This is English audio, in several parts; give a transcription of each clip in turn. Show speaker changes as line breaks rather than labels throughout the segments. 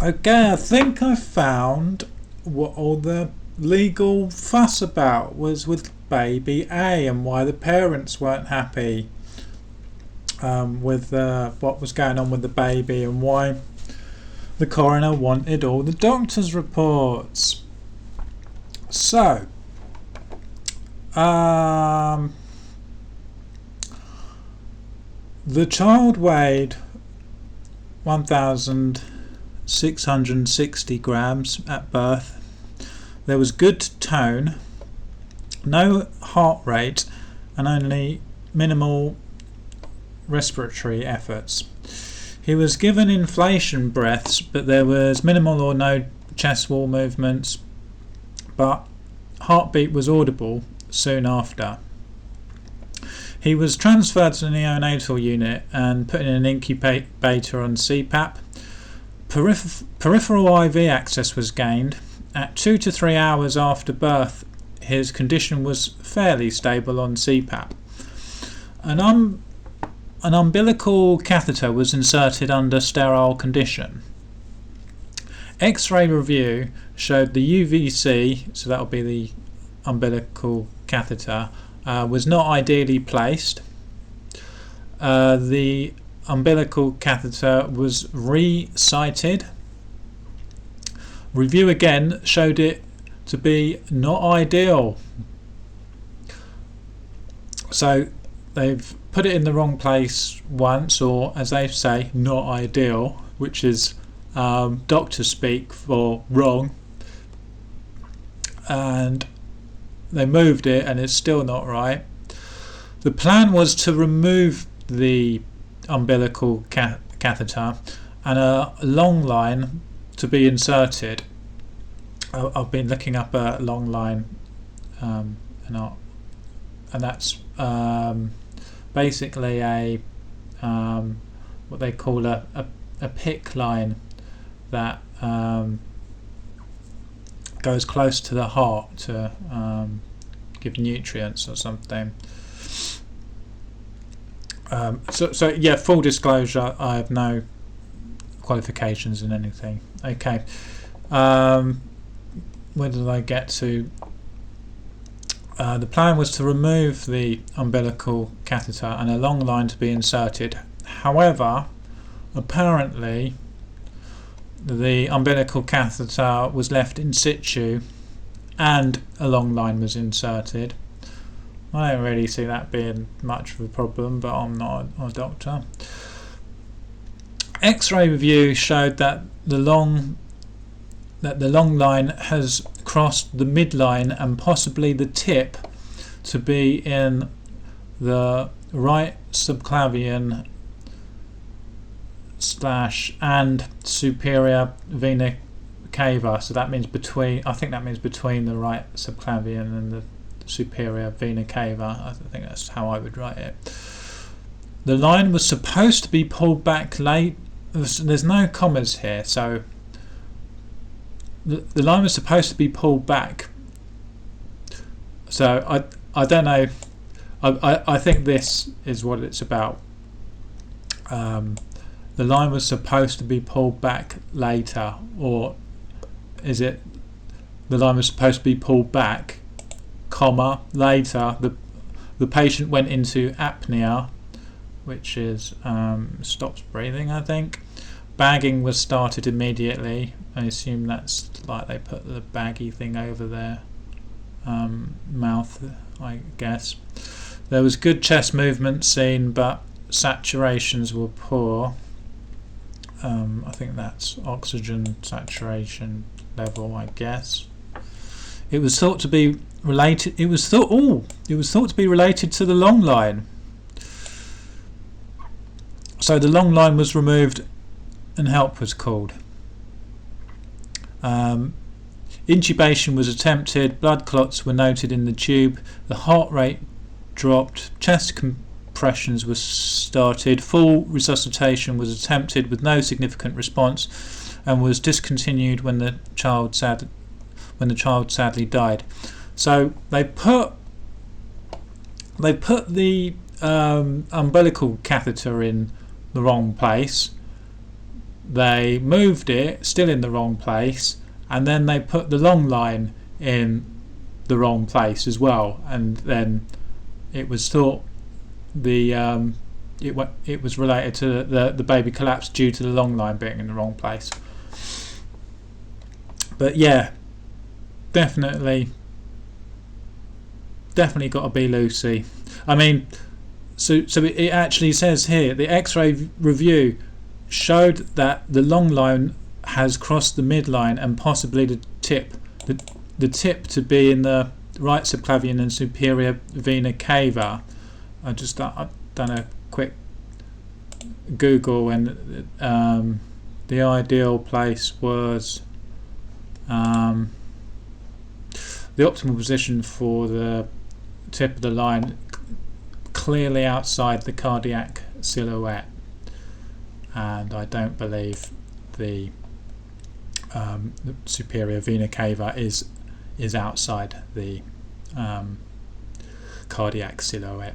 Okay, I think I found what all the legal fuss about was with baby A and why the parents weren't happy with what was going on with the baby and why the coroner wanted all the doctor's reports. So, the child weighed 1,660 grams at birth. There was good tone, no heart rate, and only minimal respiratory efforts. He was given inflation breaths, but there was minimal or no chest wall movements, but heartbeat was audible soon after. He was transferred to the neonatal unit and put in an incubator on CPAP. Peripheral IV access was gained. At 2 to 3 hours after birth, his condition was fairly stable on CPAP. An umbilical catheter was inserted under sterile condition. X-ray review showed the UVC, so that will be the umbilical catheter, was not ideally placed. The umbilical catheter was re-sited. Review again showed it to be not ideal. So they've put it in the wrong place once, or as they say, not ideal, which is doctor speak for wrong. And they moved it and it's still not right. The plan was to remove the umbilical catheter and a long line to be inserted. I've been looking up a long line and that's basically a what they call a PICC line that goes close to the heart to give nutrients or something. So yeah, full disclosure, I have no qualifications in anything. Okay, where did I get to? The plan was to remove the umbilical catheter and a long line to be inserted. However, apparently the umbilical catheter was left in situ and a long line was inserted. I don't really see that being much of a problem, but I'm not a doctor. X-ray review showed that the long line has crossed the midline and possibly the tip to be in the right subclavian / and superior vena cava. So that means between the right subclavian and the superior vena cava. I think that's how I would write it. The line was supposed to be pulled back late. There's no commas here, so the line was supposed to be pulled back. So I don't know. I think this is what it's about. The line was supposed to be pulled back later, or is it the line was supposed to be pulled back, comma, later the patient went into apnea, which is stops breathing, I think. Bagging was started immediately. I assume that's like they put the baggy thing over their mouth, I guess. There was good chest movement seen, but saturations were poor. I think that's oxygen saturation level, I guess. It was thought to be related. It was thought to be related to the long line. So the long line was removed, and help was called. Intubation was attempted. Blood clots were noted in the tube. The heart rate dropped. Chest compressions were started. Full resuscitation was attempted with no significant response, and was discontinued when the child sadly died. So they put the umbilical catheter in the wrong place, they moved it still in the wrong place, and then they put the long line in the wrong place as well, and then it was thought it was related to the baby collapse due to the long line being in the wrong place. But yeah, definitely got to be Lucy. I mean, so it actually says here the X-ray review showed that the long line has crossed the midline and possibly the tip to be in the right subclavian and superior vena cava. I've done a quick Google, and the ideal place was the optimal position for the tip of the line clearly outside the cardiac silhouette, and I don't believe the superior vena cava is outside the cardiac silhouette.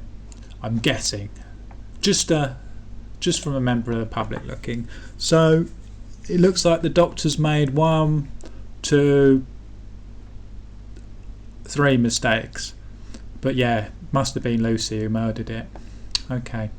I'm guessing, just from a member of the public looking. So it looks like the doctors made 1, 2, 3 mistakes, but yeah, must have been Lucy who murdered it. Okay.